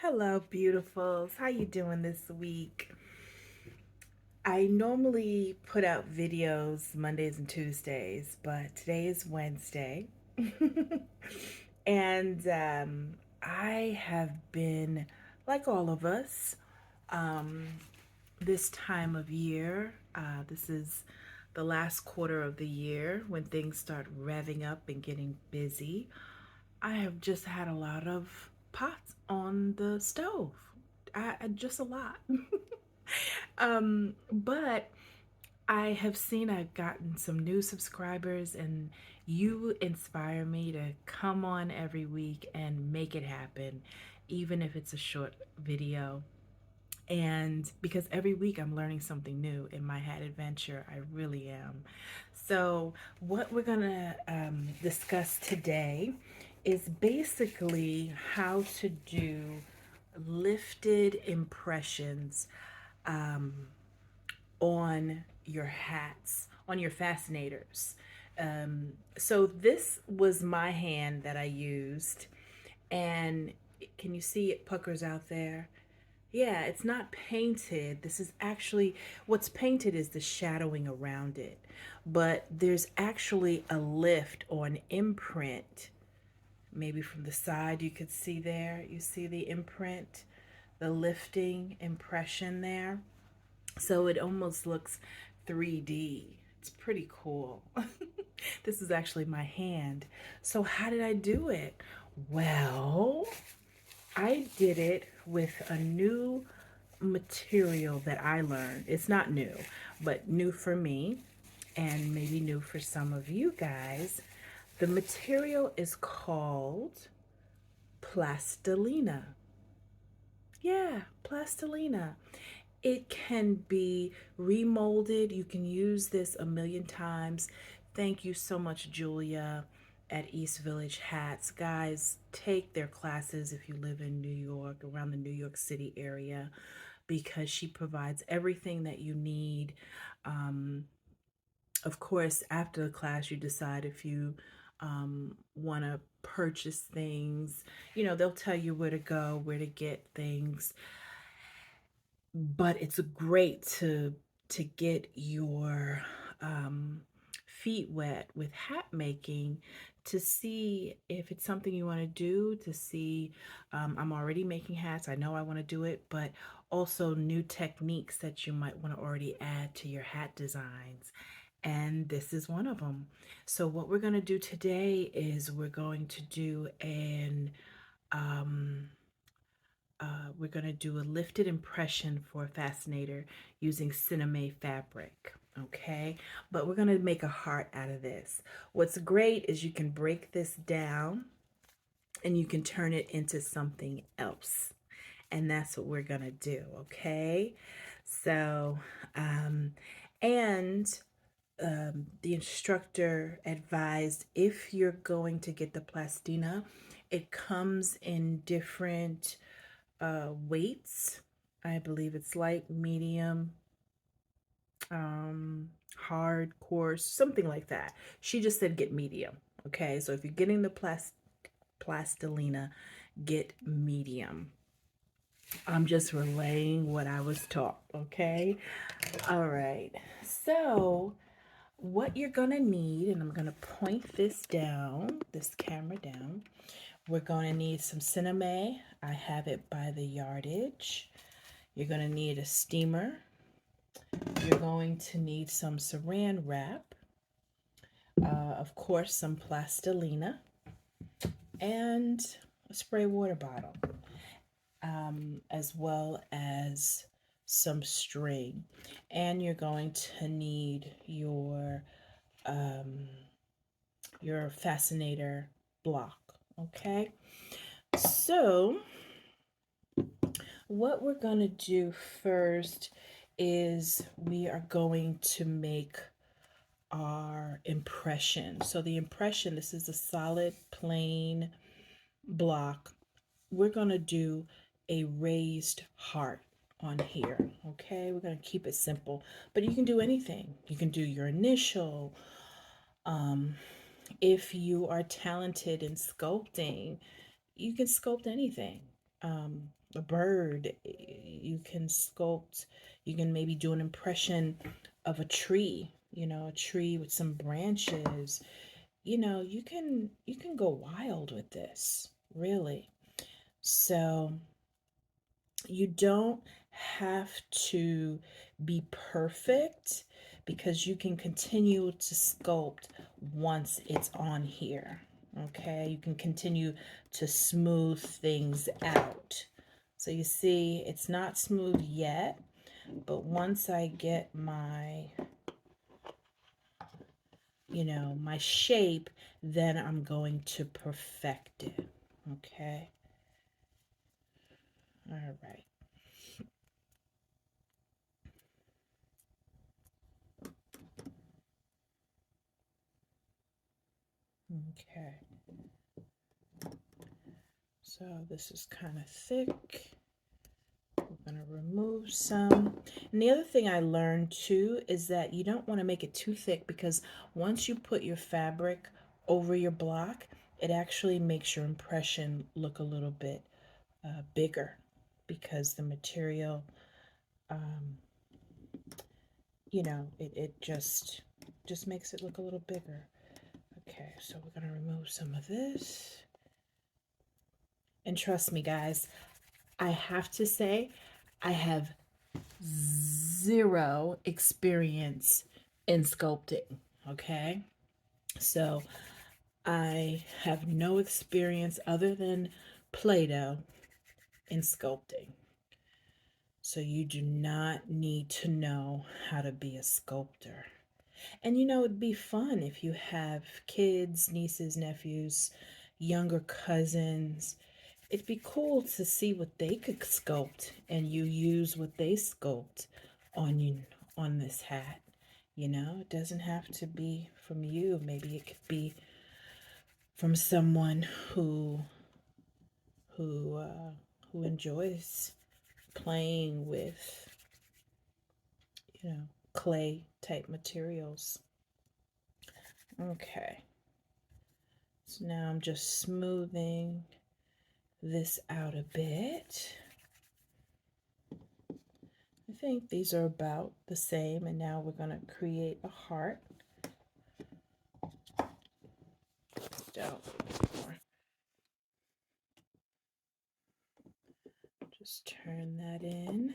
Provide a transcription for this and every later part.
Hello, beautifuls. How you doing this week? I normally put out videos Mondays and Tuesdays, but today is Wednesday. and I have been, like all of us, um, this time of year. This is the last quarter of the year when things start revving up and getting busy. I have just had a lot of pots on the stove. Just a lot. But I have seen I've gotten some new subscribers, and you inspire me to come on every week and make it happen, even if it's a short video. And because every week I'm learning something new in my hat adventure, I really am. So, what we're gonna discuss today is basically how to do lifted impressions um, on your hats, on your fascinators. So, this was my hand that I used, and can you see it puckers out there? Yeah, it's not painted. This is actually what's painted is the shadowing around it. But there's actually a lift or an imprint. Maybe from the side you could see there. You see the imprint, the lifting impression there. So it almost looks 3D. It's pretty cool. This is actually my hand. So how did I do it? Well, I did it with a new material that I learned. It's not new, but new for me and maybe new for some of you guys. The material is called plastilina. Yeah, plastilina. It can be remolded. You can use this a million times. Thank you so much, Julia at East Village Hats. Guys, take their classes if you live in New York, around the New York City area, because she provides everything that you need. Um, of course, after the class, you decide if you want to purchase things. You know, they'll tell you where to go, where to get things, but it's great to get your feet wet with hat making, to see if it's something you want to do, to see I'm already making hats, I know I want to do it, but also new techniques that you might want to already add to your hat designs, and this is one of them. So what we're going to do today is we're going to do an um, we're going to do a lifted impression for a fascinator using Sinamay fabric. Okay, but we're going to make a heart out of this. What's great is you can break this down and you can turn it into something else. And that's what we're going to do. Okay, so, um, and the instructor advised if you're going to get the plastina, it comes in different weights. I believe it's light, medium, hard, coarse, something like that. She just said get medium. Okay, so if you're getting the plastilina, get medium. I'm just relaying what I was taught. Okay, all right. So what you're gonna need, and I'm gonna point this down, this camera down. We're gonna need some Sinamay. I have it by the yardage. You're going to need a steamer. You're going to need some saran wrap, of course, some plastilina, and a spray water bottle, as well as some string. And you're going to need um, your fascinator block. Okay, so what we're going to do first is we are going to make our impression. So the impression, this is a solid plain block. We're going to do a raised heart on here. Okay, we're going to keep it simple, but you can do anything. You can do your initial. If you are talented in sculpting, you can sculpt anything. a bird. You can sculpt, you can maybe do an impression of a tree, a tree with some branches. You can go wild with this, really. So you don't have to be perfect because you can continue to sculpt once it's on here. Okay, you can continue to smooth things out. So you see, it's not smooth yet, but once I get my shape, then I'm going to perfect it. Okay. All right. Okay. So this is kind of thick. We're going to remove some. And the other thing I learned too is that you don't want to make it too thick, because once you put your fabric over your block, it actually makes your impression look a little bit bigger, because the material, um, it just makes it look a little bigger. Okay, so we're going to remove some of this. And trust me, guys, I have to say, I have zero experience in sculpting. Okay, so I have no experience other than Play-Doh in sculpting. So you do not need to know how to be a sculptor. And it'd be fun if you have kids, nieces, nephews, younger cousins. It'd be cool to see what they could sculpt, and you use what they sculpt on you on this hat. It doesn't have to be from you. Maybe it could be from someone who uh, who enjoys playing with clay type materials. Okay, so now I'm just smoothing this out a bit. I think these are about the same, and now we're going to create a heart. Down more. Just turn that in.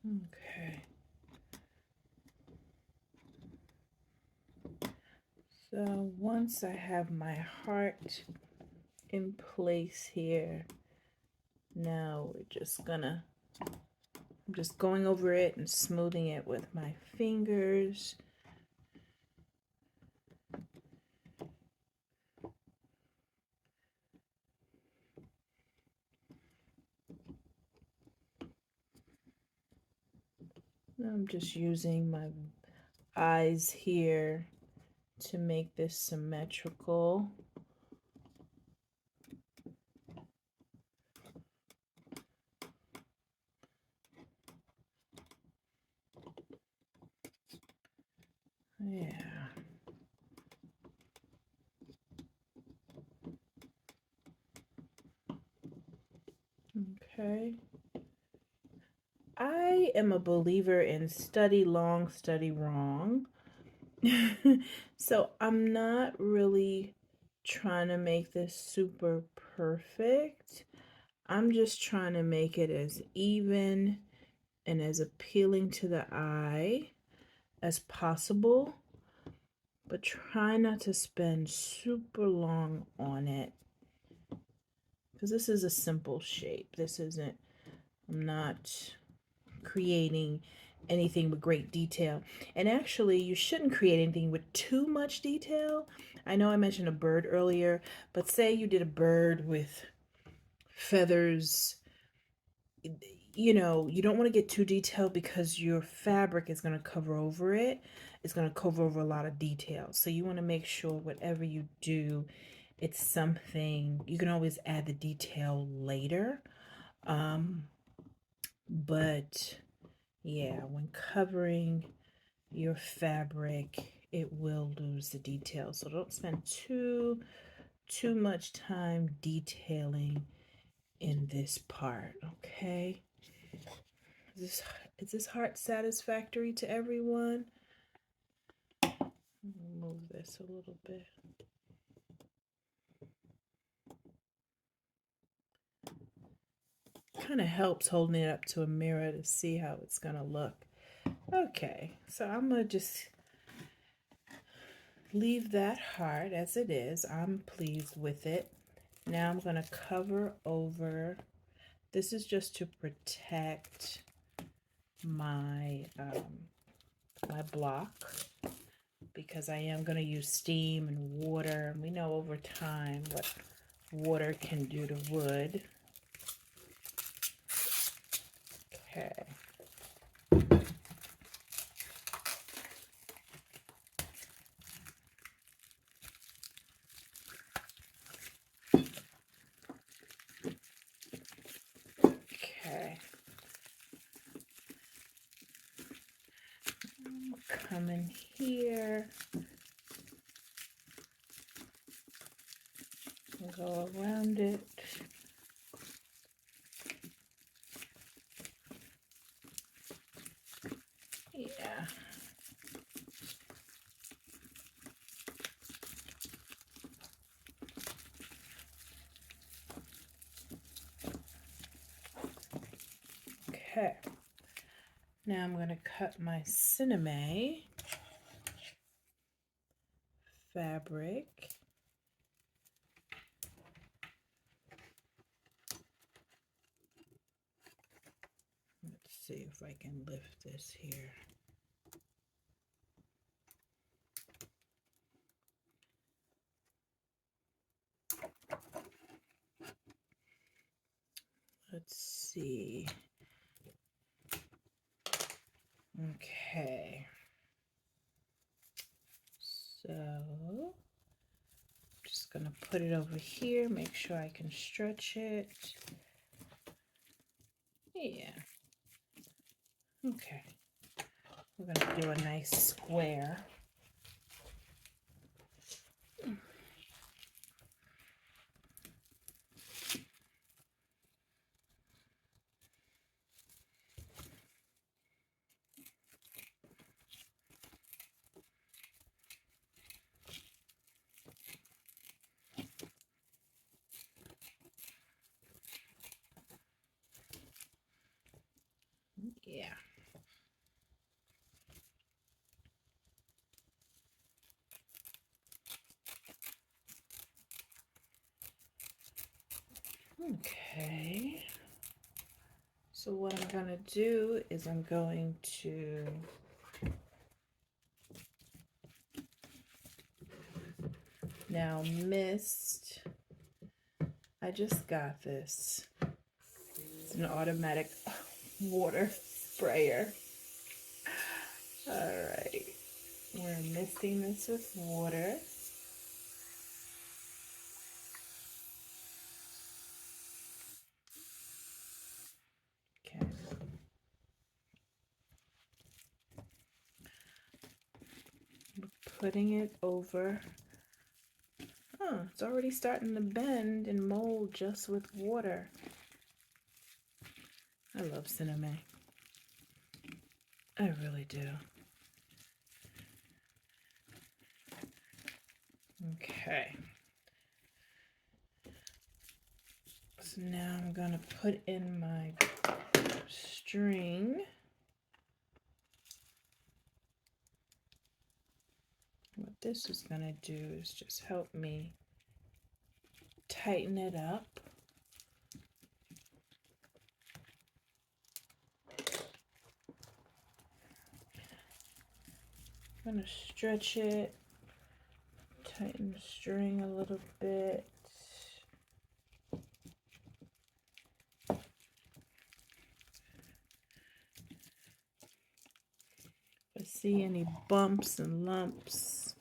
Okay. So once I have my heart in place here, now I'm just going over it and smoothing it with my fingers. I'm just using my eyes here to make this symmetrical. Yeah. Okay. I am a believer in study long, study wrong. So I'm not really trying to make this super perfect. I'm just trying to make it as even and as appealing to the eye as possible, but try not to spend super long on it, because this is a simple shape. I'm not creating anything with great detail. And actually, you shouldn't create anything with too much detail. I know I mentioned a bird earlier, but say you did a bird with feathers. You know, you don't want to get too detailed because your fabric is going to cover over it. It's going to cover over a lot of details. So you want to make sure whatever you do, it's something you can always add the detail later. But yeah, when covering your fabric, it will lose the detail. So don't spend too much time detailing in this part, okay? Is this heart satisfactory to everyone? Move this a little bit. Kind of helps holding it up to a mirror to see how it's gonna look. Okay, so I'm gonna just leave that heart as it is. I'm pleased with it. Now I'm gonna cover over. This is just to protect my my block, because I am going to use steam and water. We know over time what water can do to wood. Okay. Okay. Come in here. Go around it. Yeah. Okay. Now I'm going to cut my Sinamay fabric. Let's see if I can lift this here. Let's see. Okay. So just gonna put it over here, make sure I can stretch it. Yeah. Okay. We're gonna do a nice square. Yeah. Okay. So what I'm gonna do is I'm going to now mist. I just got this. It's an automatic water sprayer. All right. We're misting this with water. Okay. Putting it over. Oh, it's already starting to bend and mold just with water. I love Sinamay. I really do. Okay. So now I'm going to put in my string. What this is going to do is just help me tighten it up. I'm going to stretch it, tighten the string a little bit. If I see any bumps and lumps,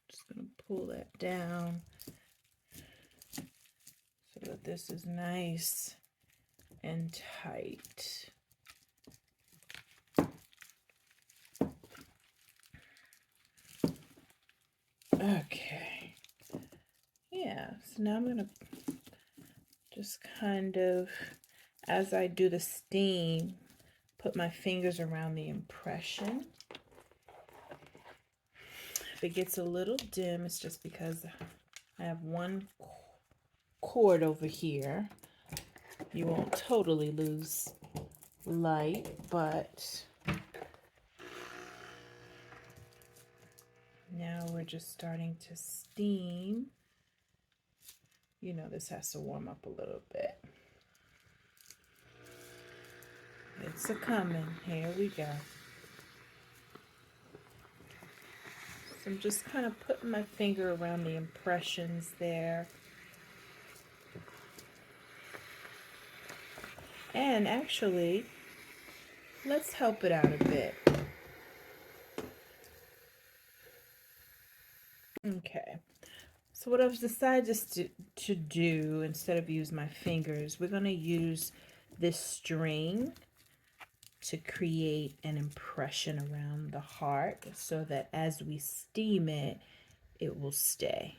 just going to pull that down so that this is nice and tight. Okay. Yeah, so now I'm going to just kind of, as I do the steam, put my fingers around the impression. If it gets a little dim, it's just because I have one cord over here. You won't totally lose light, but now we're just starting to steam. You know, this has to warm up a little bit. It's a coming. Here we go. So I'm just kind of putting my finger around the impressions there. And actually, let's help it out a bit. Okay. So what I've decided just to do, instead of use my fingers, we're going to use this string to create an impression around the heart so that as we steam it, it will stay.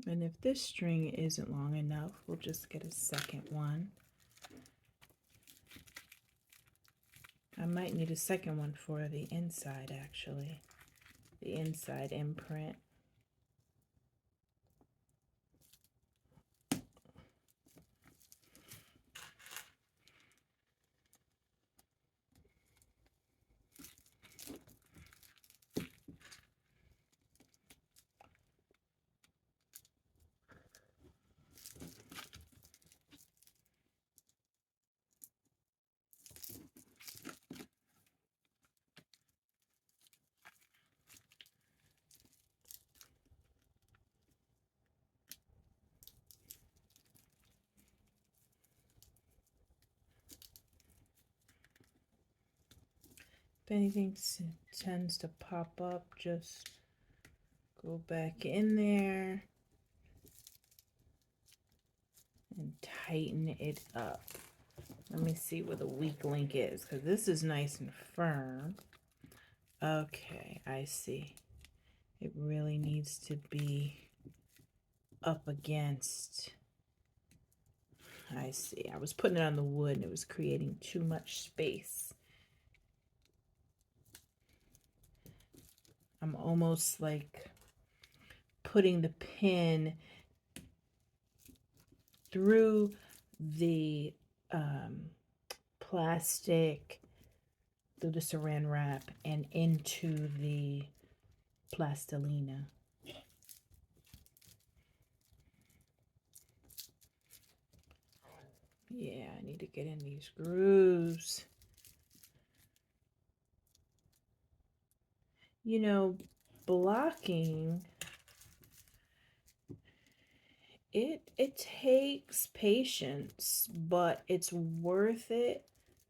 And if this string isn't long enough, we'll just get a second one. I might need a second one for the inside, actually, the inside imprint. If anything tends to pop up, just go back in there and tighten it up. Let me see where the weak link is, because this is nice and firm. Okay, I see. It really needs to be up against. I see. I was putting it on the wood and it was creating too much space. I'm almost like putting the pin through the plastic, through the saran wrap, and into the plastilina. Yeah, I need to get in these grooves. You know, blocking, it takes patience, but it's worth it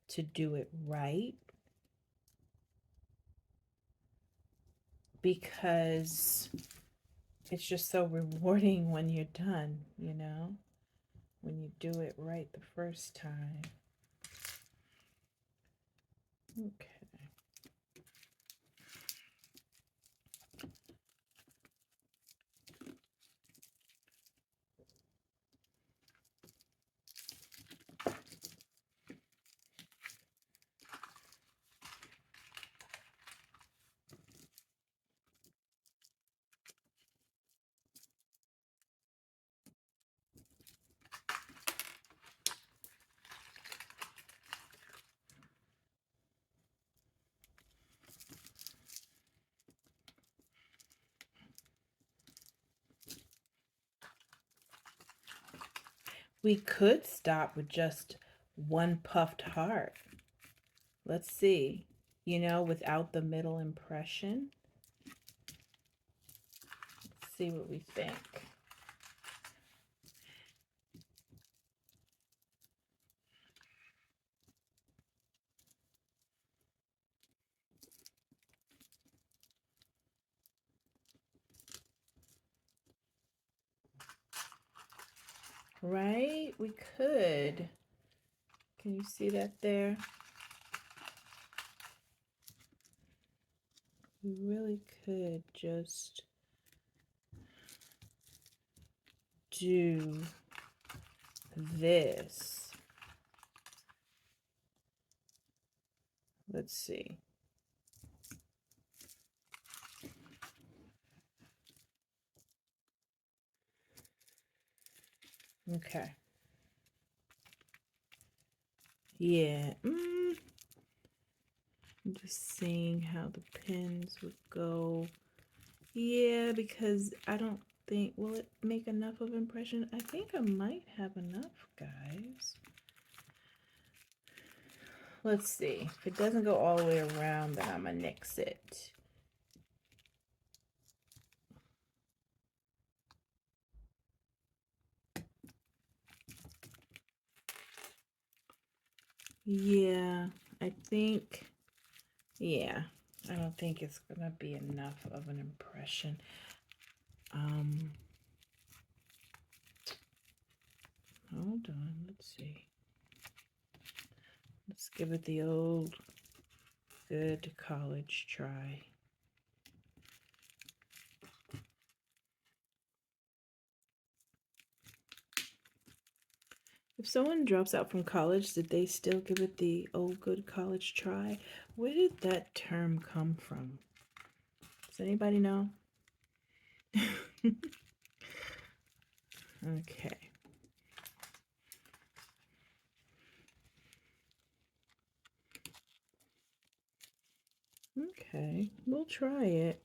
to do it right, because it's just so rewarding when you're done, you know, when you do it right the first time. Okay. We could stop with just one puffed heart. Let's see, you know, without the middle impression. Let's see what we think. Right? We could. Can you see that there? We really could just do this. Let's see. Okay. Yeah. I'm just seeing how the pins would go. Yeah, because I don't think, will it make enough of impression? I think I might have enough, guys. Let's see. If it doesn't go all the way around, then I'm gonna nix it. Yeah, I think, yeah, I don't think it's gonna be enough of an impression. Hold on, let's see. Let's give it the old good college try. If someone drops out from college, did they still give it the old good college try? Where did that term come from? Does anybody know? Okay. Okay, we'll try it.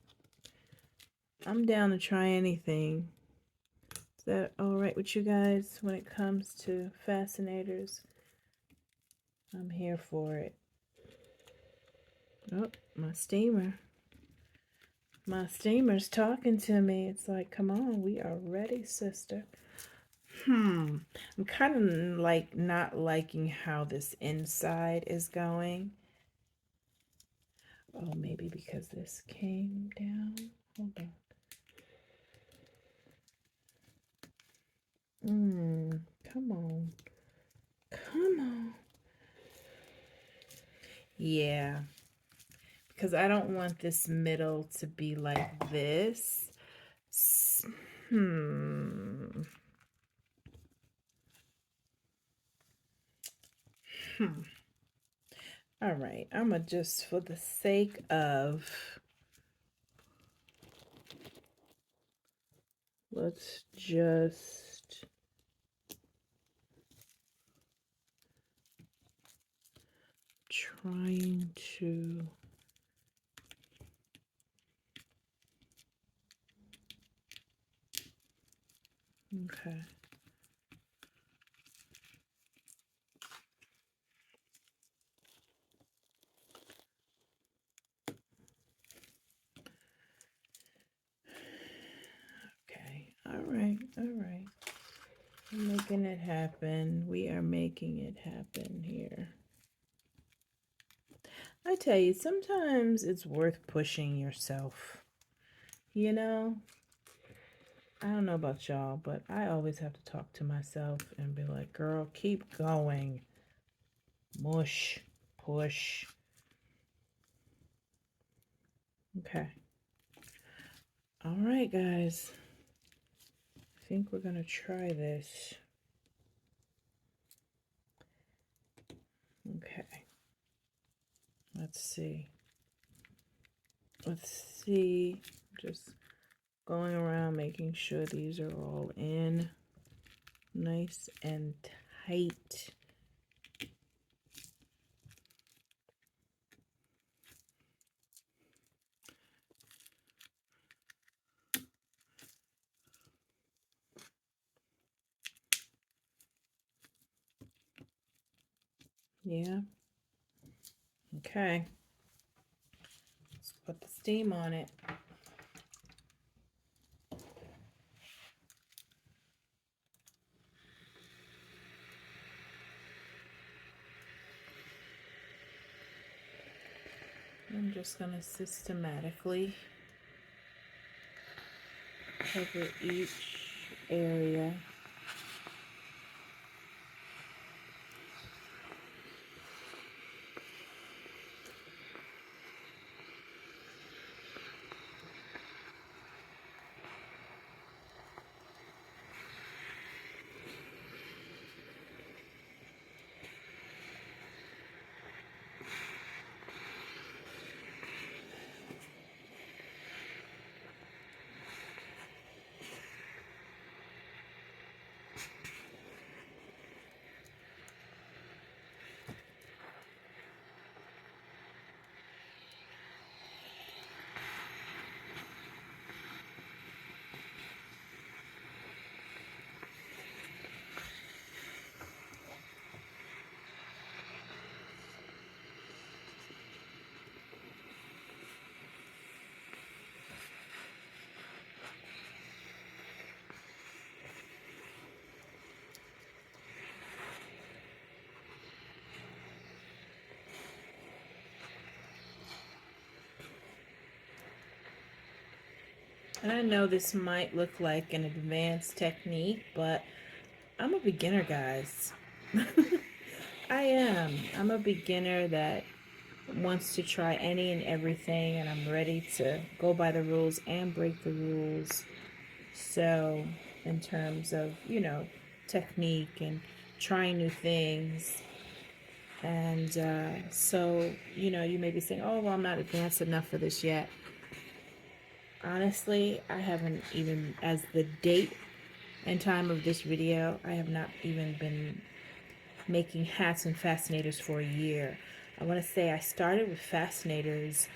I'm down to try anything. Is that all right with you guys when it comes to fascinators? I'm here for it. Oh, my steamer. My steamer's talking to me. It's like, come on, we are ready, sister. I'm kind of like not liking how this inside is going. Oh, maybe because this came down. Hold on. Come on. Come on. Yeah. Because I don't want this middle to be like this. All right, I'm gonna just, for the sake of, let's just trying to, okay. Okay, all right. We're making it happen. We are making it happen here. I tell you, sometimes it's worth pushing yourself. You know, I don't know about y'all, but I always have to talk to myself and be like, girl, keep going. Mush, push. Okay. All right, guys. I think we're going to try this. Okay. Let's see. Just going around making sure these are all in nice and tight. Yeah. Okay. Let's put the steam on it. I'm just going to systematically cover each area. And I know this might look like an advanced technique, but I'm a beginner, guys. I am. I'm a beginner that wants to try any and everything, and I'm ready to go by the rules and break the rules. So, in terms of, technique and trying new things. And so, you may be saying, oh, well, I'm not advanced enough for this yet. Honestly, I haven't even, as the date and time of this video, I have not even been making hats and fascinators for a year. I want to say I started with fascinators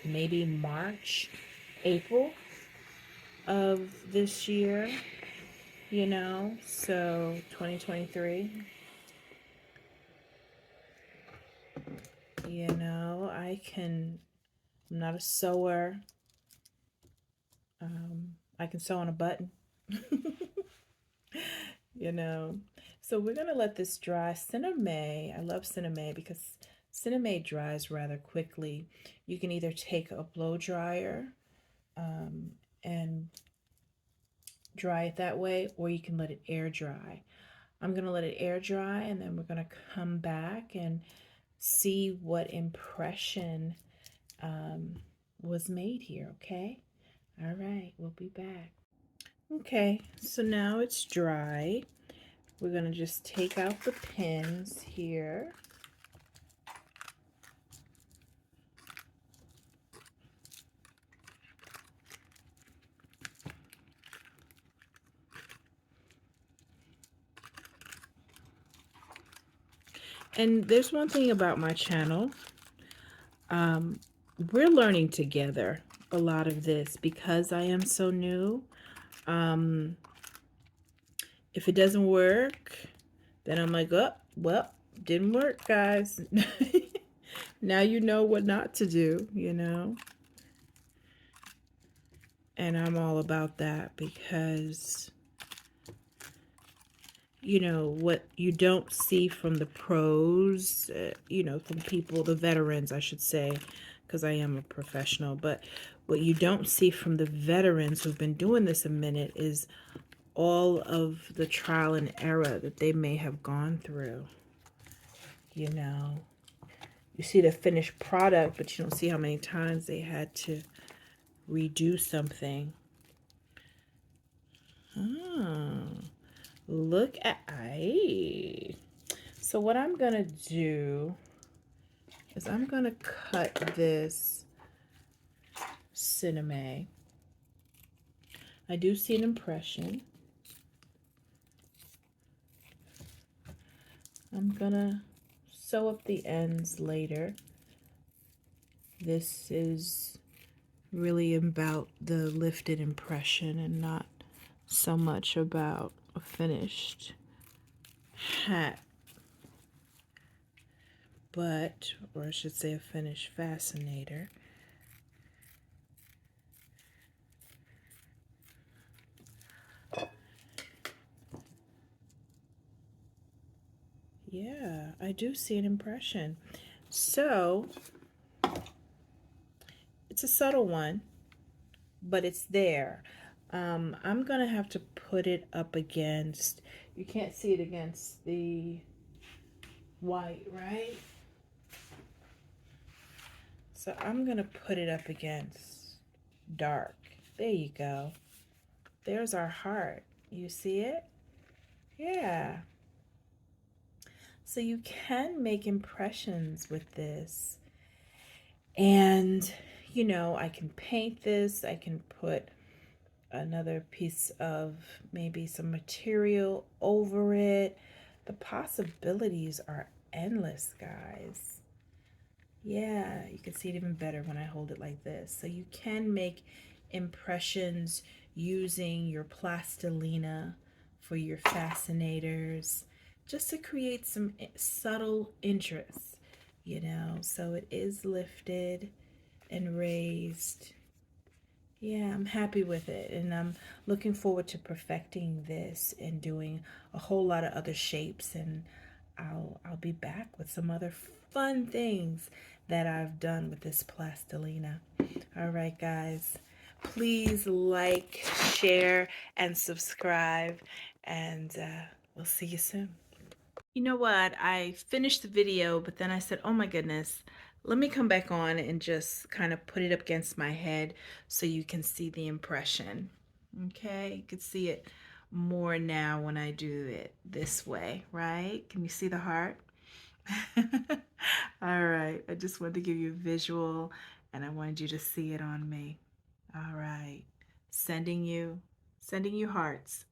maybe March, April of this year, so 2023. I'm not a sewer. I can sew on a button. So we're going to let this dry. Sinamay, I love Sinamay because Sinamay dries rather quickly. You can either take a blow dryer and dry it that way, or you can let it air dry. I'm going to let it air dry, and then we're going to come back and see what impression was made here, okay? All right, we'll be back. Okay, so now it's dry. We're going to just take out the pins here. And there's one thing about my channel. We're learning together a lot of this because I am so new. If it doesn't work, then I'm like, oh, well, didn't work, guys. Now you know what not to do, And I'm all about that because, what you don't see from the pros, from people, the veterans, I should say, because I am a professional, but what you don't see from the veterans who've been doing this a minute is all of the trial and error that they may have gone through. You see the finished product, but you don't see how many times they had to redo something. Look at So what I'm gonna do is I'm gonna cut this Sinamay. I do see an impression. I'm gonna sew up the ends later. This is really about the lifted impression and not so much about a finished hat. but, or I should say a finished fascinator. Yeah, I do see an impression. So, it's a subtle one, but it's there. I'm gonna have to put it up against, you can't see it against the white, right? So I'm gonna put it up against dark. There you go. There's our heart. You see it? Yeah. So you can make impressions with this. And, you know, I can paint this. I can put another piece of maybe some material over it. The possibilities are endless, guys. Yeah, you can see it even better when I hold it like this. So you can make impressions using your plastilina for your fascinators just to create some subtle interest, you know. So it is lifted and raised. Yeah, I'm happy with it, and I'm looking forward to perfecting this and doing a whole lot of other shapes, and I'll be back with some other fun things that I've done with this plastilina. All right, guys. Please like, share, and subscribe, and we'll see you soon. You know what? I finished the video, but then I said, oh my goodness, let me come back on and just kind of put it up against my head so you can see the impression. Okay, you can see it more now when I do it this way, right? Can you see the heart? All right, I just wanted to give you a visual and I wanted you to see it on me. All right, sending you hearts.